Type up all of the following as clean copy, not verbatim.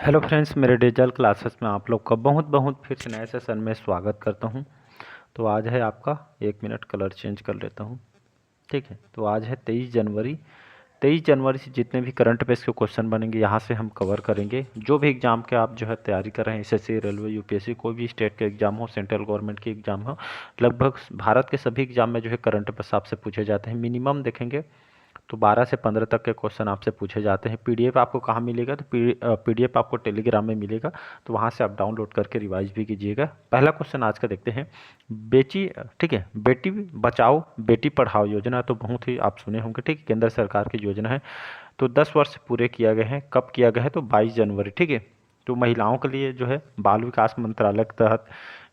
Hello friends, मेरे digital classes में आप लोग का बहुत बहुत फिर से नए सेशन में स्वागत करता हूं। तो आज है आपका 1 मिनट कलर चेंज कर लेता हूं। ठीक है, तो आज है 23 जनवरी। 23 जनवरी से जितने भी करंट अफेयर्स के क्वेश्चन बनेंगे यहाँ से हम कवर करेंगे। जो भी एग्जाम के आप जो है तैयारी कर रहे हैं, एसएससी, रेलवे, यूपीएससी, कोई भी स्टेट के एग्जाम हो, सेंट्रल गवर्नमेंट के एग्जाम हो, लगभग भारत के सभी एग्जाम में जो है करंट अफेयर्स आपसे पूछे जाते हैं। मिनिमम देखेंगे तो 12 से 15 तक के क्वेश्चन आपसे पूछे जाते हैं। पीडीएफ आपको कहाँ मिलेगा? तो पीडीएफ आपको टेलीग्राम में मिलेगा, तो वहाँ से आप डाउनलोड करके रिवाइज भी कीजिएगा। पहला क्वेश्चन आज का देखते हैं। बेटी, ठीक है, बेटी बचाओ बेटी पढ़ाओ योजना तो बहुत ही आप सुने होंगे। ठीक है, केंद्र सरकार की योजना है। तो 10 वर्ष पूरे किया गए हैं। कब किया गया है? तो 22 जनवरी। ठीक है, तो महिलाओं के लिए जो है बाल विकास मंत्रालय के तहत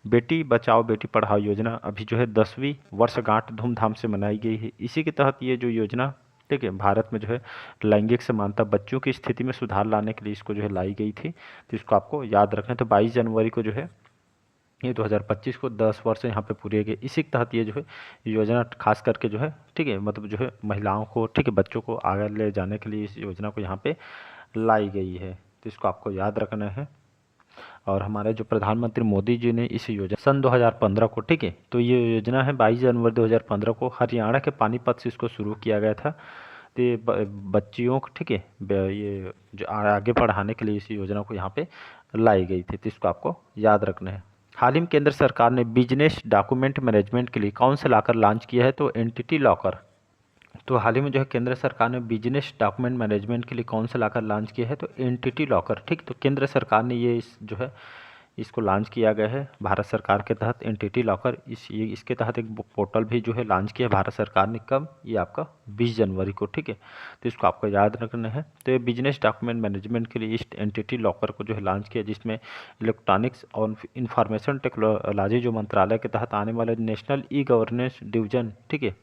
बेटी बचाओ बेटी पढ़ाओ योजना अभी जो है 10वीं वर्षगांठ धूमधाम से मनाई गई है। इसी के तहत ये जो योजना, ठीक है, भारत में जो है लैंगिक समानता, बच्चों की स्थिति में सुधार लाने के लिए इसको जो है लाई गई थी। तो इसको आपको याद रखना है। तो 22 जनवरी को जो है ये 2025 को 10 वर्ष यहाँ पे पूरे गए। इसी के तहत ये जो है योजना खास करके जो है, ठीक है, मतलब जो है महिलाओं को, ठीक है, बच्चों को आगे ले जाने के लिए इस योजना को यहाँ पे लाई गई है। तो इसको आपको याद रखना है। और हमारे जो प्रधानमंत्री मोदी जी ने इस योजना सन 2015 को, ठीक है, तो ये योजना है 22 जनवरी 2015 को हरियाणा के पानीपत से इसको शुरू किया गया था। तो ये बच्चियों को, ठीक है, ये जो आगे पढ़ाने के लिए इस योजना को यहाँ पे लाई गई थी। तो इसको आपको याद रखना है। हाल ही में केंद्र सरकार ने बिजनेस डॉक्यूमेंट मैनेजमेंट के लिए कौन से लाकर लॉन्च किया है? तो एंटिटी लॉकर। तो हाल ही में जो है केंद्र सरकार ने बिजनेस डॉक्यूमेंट मैनेजमेंट के लिए कौन सा लाकर लॉन्च किया है? तो एंटिटी लॉकर। ठीक, तो केंद्र सरकार ने ये जो है इसको लॉन्च किया गया है भारत सरकार के तहत, एंटिटी लॉकर। इसके तहत एक पोर्टल भी जो है लॉन्च किया है भारत सरकार ने। कब? ये आपका 20 जनवरी को। ठीक है, तो इसको आपको याद रखना है। तो ये बिजनेस डॉक्यूमेंट मैनेजमेंट के लिए इस एंटिटी लॉकर को जो है लॉन्च किया, जिसमें इलेक्ट्रॉनिक्स और इंफॉर्मेशन टेक्नोलॉजी जो मंत्रालय के तहत आने वाले नेशनल ई गवर्नेंस डिवीजन, ठीक है,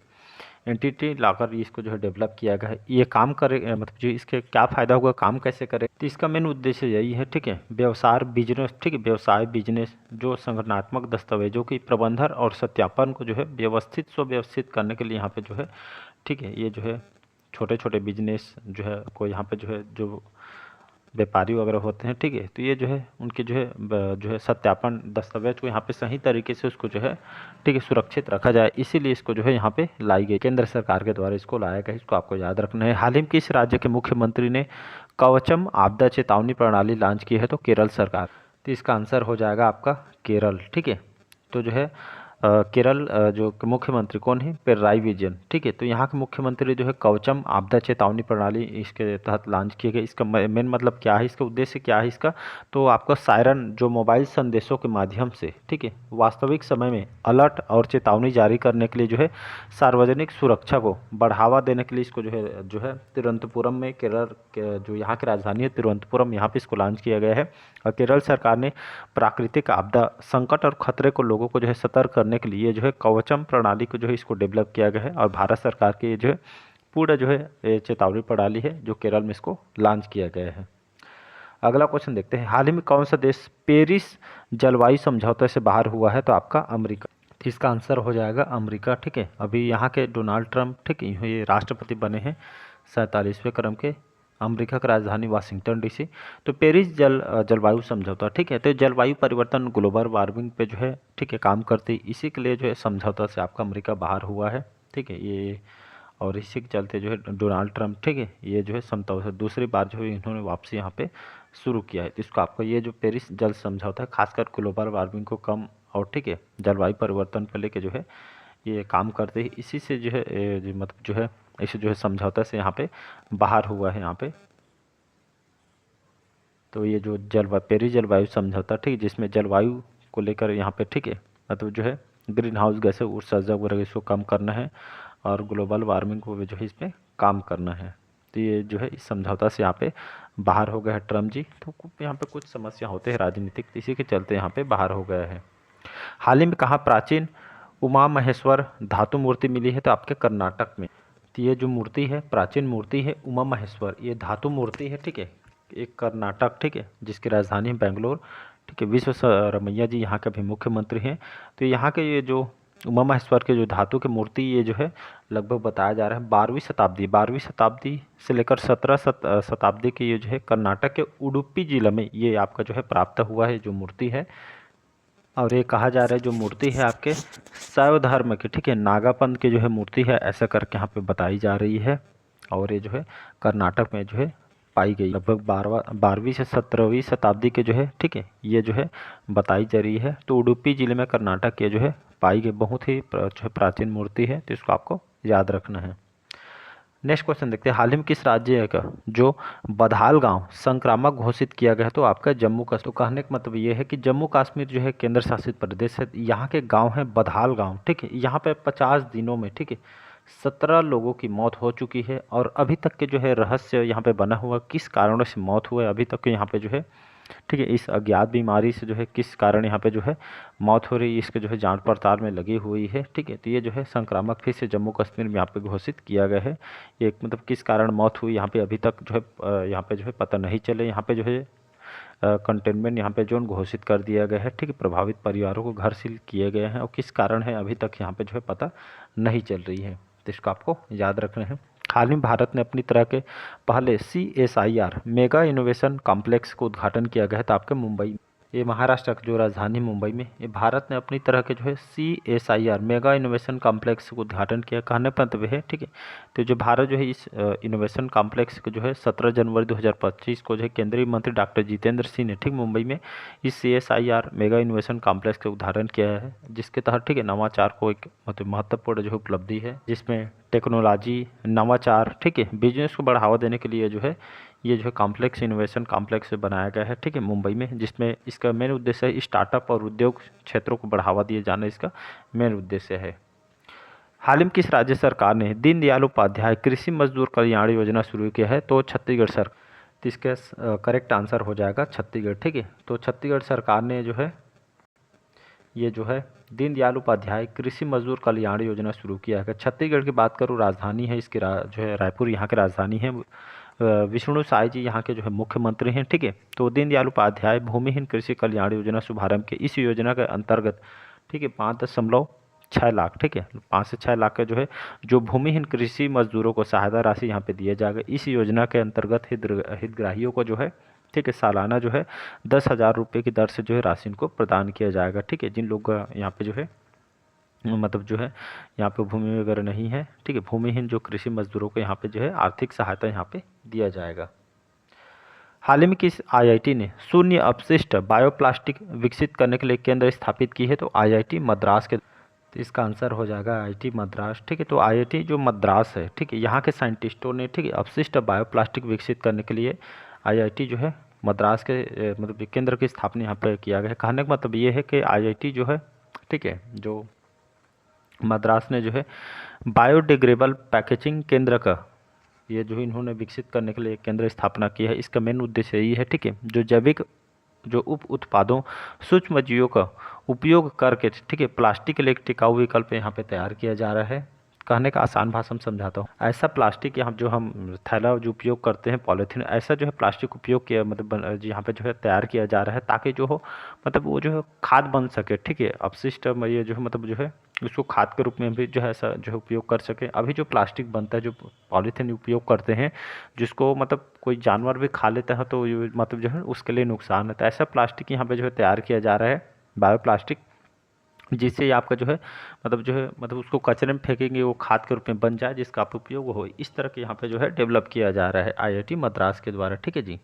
एंटिटी लाकर इसको जो है डेवलप किया गया है। ये काम करे, मतलब जो इसके क्या फ़ायदा होगा, काम कैसे करे? तो इसका मेन उद्देश्य यही है, ठीक है, व्यवसाय बिजनेस, ठीक है, व्यवसाय बिजनेस जो संगठनात्मक दस्तावेजों की प्रबंधन और सत्यापन को जो है व्यवस्थित सुव्यवस्थित करने के लिए यहाँ पे जो है, ठीक है, ये जो है छोटे छोटे बिजनेस जो है को यहाँ पे जो है जो व्यापारी वगैरह होते हैं, ठीक है, तो ये जो है उनके जो है सत्यापन दस्तावेज को यहाँ पे सही तरीके से उसको जो है, ठीक है, सुरक्षित रखा जाए। इसीलिए इसको जो है यहाँ पे लाई गई, केंद्र सरकार के द्वारा इसको लाया गया। इसको आपको याद रखना है। हाल ही में किस राज्य के मुख्यमंत्री ने कवचम आपदा चेतावनी प्रणाली लॉन्च की है? तो केरल सरकार। तो इसका आंसर हो जाएगा आपका केरल। ठीक है, तो जो है केरल जो मुख्यमंत्री कौन है? पिनराई विजयन। ठीक है, तो यहाँ के मुख्यमंत्री जो है कवचम आपदा चेतावनी प्रणाली इसके तहत लॉन्च किए गए। इसका मेन मतलब क्या है, इसका उद्देश्य क्या है इसका? तो आपका सायरन जो मोबाइल संदेशों के माध्यम से, ठीक है, वास्तविक समय में अलर्ट और चेतावनी जारी करने के लिए जो है सार्वजनिक सुरक्षा को बढ़ावा देने के लिए इसको जो है तिरुवनंतपुरम में, केरल के जो यहाँ की राजधानी है तिरुवनंतपुरम, यहाँ पे इसको लॉन्च किया गया है। और केरल सरकार ने प्राकृतिक आपदा संकट और खतरे को लोगों को जो है सतर्क करने के लिए जो है कवचम प्रणाली को जो है इसको डेवलप किया गया है। और भारत सरकार के जो है पूरा जो है ये चेतावनी प्रणाली है जो केरल में इसको लॉन्च किया गया है। अगला क्वेश्चन देखते हैं। हाल ही में कौन सा देश पेरिस जलवायु समझौते से बाहर हुआ है? तो आपका अमेरिका। तो इसका आंसर हो जाएगा अमेरिका। ठीक है, अभी यहाँ के डोनाल्ड ट्रंप, ठीक है, ये राष्ट्रपति बने हैं 47वें क्रम के। अमेरिका की राजधानी वाशिंगटन डीसी। तो पेरिस जलवायु समझौता, ठीक है, तो जलवायु परिवर्तन ग्लोबल वार्मिंग पे जो है, ठीक है, काम करती है। इसी के लिए जो है समझौता से आपका अमेरिका बाहर हुआ है। ठीक है, ये और इसी के चलते जो है डोनाल्ड ट्रंप, ठीक है, ये जो है समझौता दूसरी बार जो है इन्होंने वापसी यहाँ पे शुरू किया है। तो इसको आपको ये जो पेरिस जल समझौता है खासकर ग्लोबल वार्मिंग को कम और, ठीक है, जलवायु परिवर्तन को लेके जो है ये काम करते हैं। इसी से जो है मतलब जो है इसे जो है समझौता से यहाँ पे बाहर हुआ है यहाँ पे। तो ये जो पेरिस जलवायु समझौता, ठीक है, जिसमें जलवायु को लेकर यहाँ पे, ठीक है, मतलब जो है ग्रीन हाउस गैसें उत्सर्जक वगैरह इसको कम करना है और ग्लोबल वार्मिंग को भी जो है इस पर काम करना है। तो ये जो है इस समझौता से यहाँ पे बाहर हो गया है ट्रम्प जी। तो यहाँ पे कुछ समस्या होते हैं राजनीतिक, इसी के चलते यहाँ पे बाहर हो गया है। हाल ही में कहाँ प्राचीन उमा महेश्वर धातु मूर्ति मिली है? तो आपके कर्नाटक में। तो ये जो मूर्ति है, प्राचीन मूर्ति है उमा महेश्वर, ये धातु मूर्ति है, ठीक है, एक कर्नाटक, ठीक है, जिसकी राजधानी है बेंगलोर। ठीक है, विश्वेश्वरैया जी यहाँ के भी मुख्यमंत्री हैं। तो यहाँ के ये जो उमा महेश्वर के जो धातु की मूर्ति ये जो है लगभग बताया जा रहा है 12वीं शताब्दी से लेकर 17 शताब्दी की ये जो है कर्नाटक के उडुपी जिले में ये आपका जो है प्राप्त हुआ है जो मूर्ति है। और ये कहा जा रहा है जो मूर्ति है आपके शैव धर्म की, ठीक है, नागापंथ की जो है मूर्ति है, ऐसा करके यहाँ पे बताई जा रही है। और ये जो है कर्नाटक में जो है पाई गई, लगभग 12वीं से 17वीं शताब्दी के जो है, ठीक है, ये जो है बताई जा रही है। तो उडुपी जिले में कर्नाटक के जो है पाई गई बहुत ही जो है प्राचीन मूर्ति है, तो इसको आपको याद रखना है। नेक्स्ट क्वेश्चन देखते हैं, हाल ही में किस राज्य का जो बधाल गांव संक्रामक घोषित किया गया है? तो आपका जम्मू कश्मीर। तो कहने का मतलब ये है कि जम्मू कश्मीर जो है केंद्र शासित प्रदेश है, यहाँ के गांव है बधाल गांव, ठीक है। यहाँ पे 50 दिनों में, ठीक है, 17 लोगों की मौत हो चुकी है। और अभी तक के जो है रहस्य यहाँ पे बना हुआ, किस कारणों से मौत हुआ है अभी तक के यहाँ पे जो है, ठीक है, इस अज्ञात बीमारी से जो है किस कारण यहाँ पे जो है मौत हो रही है, इसके जो है जांच पड़ताल में लगी हुई है, ठीक है। तो ये जो है संक्रामक फिर से जम्मू कश्मीर में यहाँ पे घोषित किया गया है। ये मतलब किस कारण मौत हुई यहाँ पे अभी तक जो है यहाँ पे जो है पता नहीं चले। यहाँ पे जो है कंटेनमेंट यहाँ पे जोन घोषित कर दिया गया है, ठीक है। प्रभावित परिवारों को घर सील किए गए हैं और किस कारण है अभी तक यहाँ पे जो है पता नहीं चल रही है, तो इसको आपको याद रखना है। हाल ही में भारत ने अपनी तरह के पहले CSIR मेगा इनोवेशन कॉम्प्लेक्स का उद्घाटन किया गया था आपके मुंबई, ये महाराष्ट्र की जो राजधानी मुंबई में, ये भारत ने अपनी तरह के जो है CSIR मेगा इनोवेशन कॉम्प्लेक्स का उद्घाटन किया। कहने का मतलब है, ठीक है, तो जो भारत जो है इस इनोवेशन कॉम्प्लेक्स को जो है 17 जनवरी 2025 को जो है केंद्रीय मंत्री डॉक्टर जितेंद्र सिंह ने, ठीक, मुंबई में इस CSIR मेगा इनोवेशन कॉम्प्लेक्स का उद्घाटन किया है, जिसके तहत, ठीक है, नवाचार को एक मतलब महत्वपूर्ण जो है उपलब्धि है, जिसमें टेक्नोलॉजी, नवाचार, ठीक है, बिजनेस को बढ़ावा देने के लिए जो है ये जो है कॉम्प्लेक्स इनोवेशन कॉम्प्लेक्स बनाया गया है, ठीक है, मुंबई में, जिसमें इसका मेन उद्देश्य है स्टार्टअप और उद्योग क्षेत्रों को बढ़ावा दिए जाना, इसका मेन उद्देश्य है। हाल ही में किस राज्य सरकार ने दीनदयाल उपाध्याय कृषि मजदूर कल्याण योजना शुरू किया है? तो छत्तीसगढ़ सरकार। तो इसका करेक्ट आंसर हो जाएगा छत्तीसगढ़, ठीक है। तो छत्तीसगढ़ सरकार ने जो है ये जो है दीनदयाल उपाध्याय कृषि मजदूर कल्याण योजना शुरू किया है। छत्तीसगढ़ की बात करूँ, राजधानी है इसकी जो है रायपुर, यहाँ की राजधानी है। विष्णु साय जी यहाँ के जो है मुख्यमंत्री हैं, ठीक है। तो दीनदयाल उपाध्याय भूमिहीन कृषि कल्याण योजना शुभारंभ के इस योजना के अंतर्गत, ठीक है, 5.6 लाख, ठीक है, 5 से 6 लाख का जो है जो भूमिहीन कृषि मजदूरों को सहायता राशि यहाँ पे दिया जाएगा। इस योजना के अंतर्गत हितग्राहियों को जो है, ठीक है, सालाना जो है 10,000 रुपये की दर से जो है राशि को प्रदान किया जाएगा, ठीक है। जिन लोग यहाँ पे जो है मतलब जो है यहाँ पे भूमि वगैरह नहीं है, ठीक है, भूमिहीन जो कृषि मजदूरों को यहाँ पे जो है आर्थिक सहायता यहाँ पे दिया जाएगा। हाल ही में किस IIT ने शून्य अपशिष्ट बायोप्लास्टिक विकसित करने के लिए केंद्र स्थापित की है? तो IIT मद्रास के। तो इसका आंसर हो जाएगा IIT मद्रास, ठीक है। तो IIT जो मद्रास है, ठीक है, यहाँ के साइंटिस्टों ने, ठीक है, अपशिष्ट बायोप्लास्टिक विकसित करने के लिए IIT जो है मद्रास के मतलब केंद्र की स्थापना यहाँ पर किया गया है। कहने का मतलब ये है कि IIT जो है, ठीक है, जो मद्रास ने जो है बायोडिग्रेडेबल पैकेजिंग केंद्र का ये जो इन्होंने विकसित करने के लिए केंद्र स्थापना की है। इसका मेन उद्देश्य यही है, ठीक है, जो जैविक जो उप उत्पादों सूक्ष्म जीवों का उपयोग करके, ठीक है, प्लास्टिक के लिए एक टिकाऊ विकल्प यहाँ पे तैयार किया जा रहा है। कहने का आसान भाषा में समझाता हूँ, ऐसा प्लास्टिक यहाँ जो हम थैला जो उपयोग करते हैं पॉलीथीन, ऐसा जो है प्लास्टिक उपयोग किया मतलब यहाँ पे जो है तैयार किया जा रहा है, ताकि जो हो मतलब वो जो है खाद बन सके, ठीक है, अपशिष्ट ये जो है मतलब जो है उसको खाद के रूप में भी जो है ऐसा जो है उपयोग कर सके। अभी जो प्लास्टिक बनता है, जो पॉलीथीन उपयोग करते हैं, जिसको मतलब कोई जानवर भी खा लेता है, तो ये मतलब जो है उसके लिए नुकसान है। तो ऐसा प्लास्टिक यहाँ पे जो है तैयार किया जा रहा है, बायो प्लास्टिक, जिससे आपका जो है मतलब उसको कचरे में फेंकेंगे, वो खाद के रूप में बन जाए, जिसका आप उपयोग हो। इस तरह के यहाँ पे जो है डेवलप किया जा रहा है IIT मद्रास के द्वारा, ठीक है जी।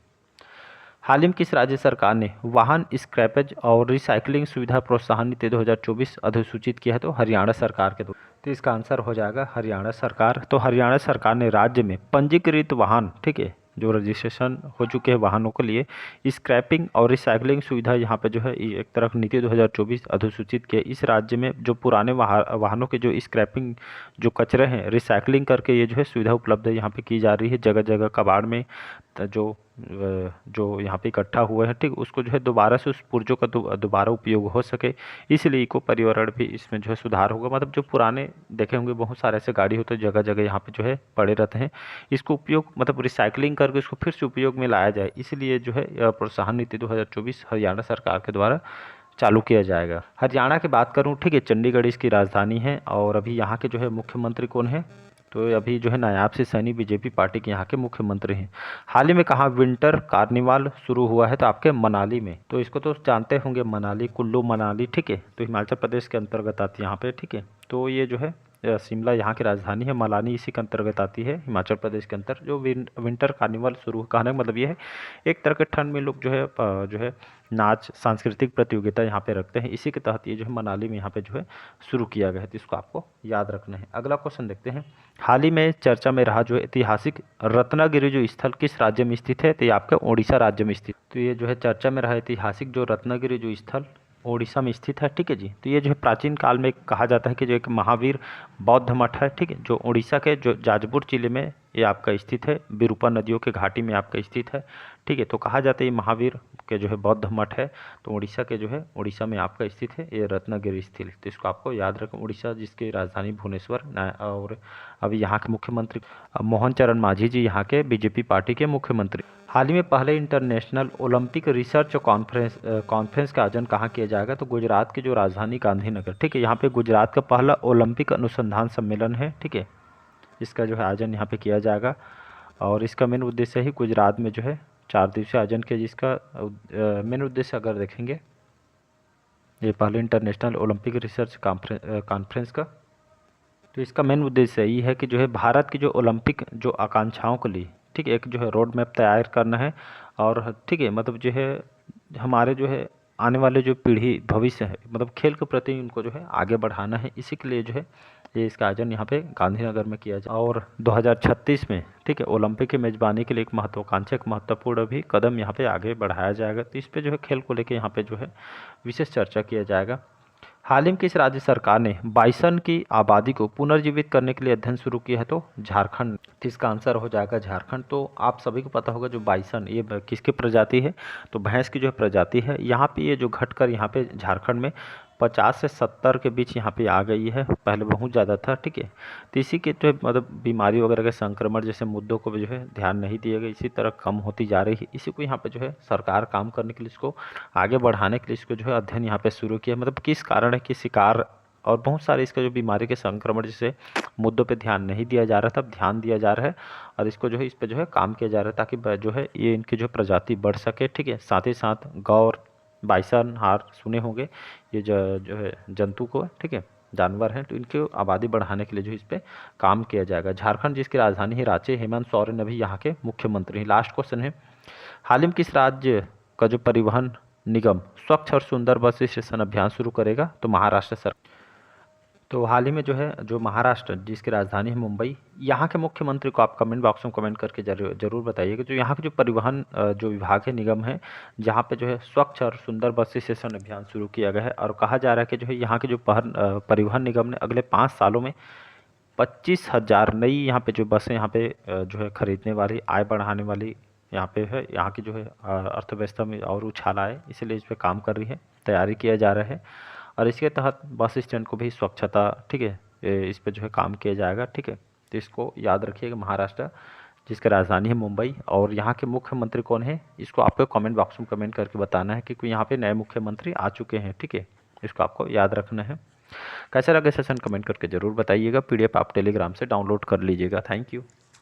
हाल ही में किस राज्य सरकार ने वाहन स्क्रैपेज और रिसाइकलिंग सुविधा प्रोत्साहन नीति 2024 अधिसूचित किया है? तो हरियाणा सरकार के द्वारा। तो इसका आंसर हो जाएगा हरियाणा सरकार। तो हरियाणा सरकार ने राज्य में पंजीकृत वाहन, ठीक है, जो रजिस्ट्रेशन हो चुके हैं वाहनों के लिए स्क्रैपिंग और रिसाइकलिंग सुविधा यहाँ पे जो है एक तरफ नीति 2024 अधिसूचित किया। इस राज्य में जो पुराने वाहनों के जो स्क्रैपिंग जो कचरे हैं रिसाइकलिंग करके ये जो है सुविधा उपलब्ध है यहाँ पे की जा रही है। जगह जगह कबाड़ में जो यहाँ पे इकट्ठा हुए हैं, ठीक, उसको जो है दोबारा से उस पुर्जों का दोबारा उपयोग हो सके, इसलिए इको पर्यावरण भी इसमें जो है सुधार होगा। मतलब जो पुराने देखे होंगे बहुत सारे ऐसे गाड़ी होते हैं जगह जगह यहाँ पे जो है पड़े रहते हैं, इसको उपयोग मतलब रिसाइकलिंग करके इसको फिर से उपयोग में लाया जाए, इसलिए जो है प्रोत्साहन नीति 2024 हरियाणा सरकार के द्वारा चालू किया जाएगा। हरियाणा की बात करूं, ठीक है, चंडीगढ़ इसकी राजधानी है और अभी यहाँ के जो है मुख्यमंत्री कौन है, तो अभी जो है नायाब सिंह सैनी बीजेपी पार्टी के यहाँ के मुख्यमंत्री हैं। हाल ही में कहाँ विंटर कार्निवाल शुरू हुआ है, तो आपके मनाली में। तो इसको तो जानते होंगे, मनाली, कुल्लू मनाली, ठीक है, तो हिमाचल प्रदेश के अंतर्गत आती है यहाँ पे, ठीक है। तो ये जो है शिमला यहाँ की राजधानी है, मनाली इसी के अंतर्गत आती है हिमाचल प्रदेश के अंतर। जो विंटर कार्निवल शुरू, कहने का मतलब ये है एक तरह के ठंड में लोग जो है नाच सांस्कृतिक प्रतियोगिता यहाँ पे रखते हैं। इसी के तहत ये जो है मनाली में यहाँ पे जो है शुरू किया गया है, तो इसको आपको याद रखना है। अगला क्वेश्चन देखते हैं, हाल ही में चर्चा में रहा जो ऐतिहासिक रत्नागिरी जो स्थल किस राज्य में स्थित है, तो ये आपका ओडिशा राज्य में स्थित। तो ये जो है चर्चा में रहा ऐतिहासिक जो रत्नागिरी जो स्थल ओडिशा में स्थित है, ठीक है जी। तो ये जो है प्राचीन काल में कहा जाता है कि जो एक महावीर बौद्ध मठ है, ठीक है, जो उड़ीसा के जो जाजपुर जिले में ये आपका स्थित है, विरूपा नदियों के घाटी में आपका स्थित है, ठीक है। तो कहा जाता है ये महावीर के जो है बौद्ध मठ है, तो उड़ीसा के जो है उड़ीसा में आपका स्थित है ये रत्नागिरी स्थित। तो इसको आपको याद रखें, उड़ीसा जिसकी राजधानी भुवनेश्वर, और अभी यहाँ के मुख्यमंत्री मोहन चरण मांझी जी यहाँ के बीजेपी पार्टी के मुख्यमंत्री। हाल ही में पहले इंटरनेशनल ओलंपिक रिसर्च कॉन्फ्रेंस का आयोजन कहाँ किया जाएगा, तो गुजरात की जो राजधानी गांधीनगर, ठीक है, यहाँ पे गुजरात का पहला ओलंपिक अनुसंधान सम्मेलन है, ठीक है, इसका जो है आयोजन यहाँ पे किया जाएगा। और इसका मेन उद्देश्य ही गुजरात में जो है 4 दिवसीय आयोजन किया, जिसका मेन उद्देश्य अगर देखेंगे ये पहले इंटरनेशनल ओलंपिक रिसर्च कॉन्फ्रेंस का, तो इसका मेन उद्देश्य यही है कि जो है भारत की जो ओलंपिक जो आकांक्षाओं के लिए, ठीक है, एक जो है रोड मैप तैयार करना है। और ठीक है, मतलब जो है हमारे जो है आने वाले जो पीढ़ी भविष्य है, मतलब खेल के प्रति उनको जो है आगे बढ़ाना है। इसी के लिए जो है ये इसका आयोजन यहाँ पे गांधीनगर में किया जाए। और 2036 में, ठीक है, ओलंपिक की मेजबानी के लिए एक महत्वाकांक्षी एक महत्वपूर्ण भी कदम यहाँ पे आगे बढ़ाया जाएगा। तो इस पे जो है खेल को लेके यहाँ पे जो है विशेष चर्चा किया जाएगा। हाल ही में किस राज्य सरकार ने बाइसन की आबादी को पुनर्जीवित करने के लिए अध्ययन शुरू किया है, तो झारखंड। तो इसका आंसर हो जाएगा झारखंड। तो आप सभी को पता होगा जो बाइसन ये किसकी प्रजाति है, तो भैंस की जो प्रजाति है। यहाँ पे ये जो घटकर यहाँ पे झारखंड में 50 से 70 के बीच यहाँ पे आ गई है, पहले बहुत ज़्यादा था, ठीक है। तो इसी के जो मतलब बीमारी वगैरह के संक्रमण जैसे मुद्दों को भी जो है ध्यान नहीं दिया गया, इसी तरह कम होती जा रही है। इसी को यहाँ पे जो है सरकार काम करने के लिए, इसको आगे बढ़ाने के लिए इसको जो है अध्ययन यहाँ पे शुरू किया। मतलब किस कारण है कि शिकार और बहुत सारे इसका जो बीमारी के संक्रमण जैसे मुद्दों पे ध्यान नहीं दिया जा रहा था, अब ध्यान दिया जा रहा है और इसको जो है इस पे जो है काम किया जा रहा है, ताकि जो है ये इनकी जो प्रजाति बढ़ सके, ठीक है। साथ ही साथ गौर, बाइसन, हार सुने होंगे, ये जो है जंतु को, ठीक है, जानवर हैं, तो इनकी आबादी बढ़ाने के लिए जो इस पे काम किया जाएगा। झारखंड जिसकी राजधानी है रांची, हेमंत सोरेन अभी यहाँ के मुख्यमंत्री हैं। लास्ट क्वेश्चन है, हाल ही में किस राज्य का जो परिवहन निगम स्वच्छ और सुंदर बस स्टेशन अभियान शुरू करेगा, तो महाराष्ट्र सरकार। तो हाल ही में जो है जो महाराष्ट्र जिसकी राजधानी है मुंबई, यहाँ के मुख्यमंत्री को आप कमेंट बॉक्स में कमेंट करके जरूर बताइएगा। जो यहाँ के जो परिवहन जो विभाग है, निगम है, जहाँ पे जो है स्वच्छ और सुंदर बस स्टेशन अभियान शुरू किया गया है। और कहा जा रहा है कि जो है यहाँ के जो परिवहन निगम ने अगले 5 सालों में 25,000 नई यहाँ पे जो बसें यहाँ पे जो है खरीदने वाली, आय बढ़ाने वाली यहाँ पे है, यहाँ की जो है अर्थव्यवस्था में और उछाल आए, इसीलिए इस पर काम कर रही है, तैयारी किया जा रहा है। और इसके तहत बस स्टैंड को भी स्वच्छता, ठीक है, इस पर जो है काम किया जाएगा, ठीक है। तो इसको याद रखिएगा, महाराष्ट्र जिसकी राजधानी है मुंबई, और यहाँ के मुख्यमंत्री कौन है, इसको आपको कमेंट बॉक्स में कमेंट करके बताना है, क्योंकि यहाँ पे नए मुख्यमंत्री आ चुके हैं, ठीक है, इसको आपको याद रखना है। कैसा लगा सेशन कमेंट करके ज़रूर बताइएगा। PDF आप टेलीग्राम से डाउनलोड कर लीजिएगा। Thank you.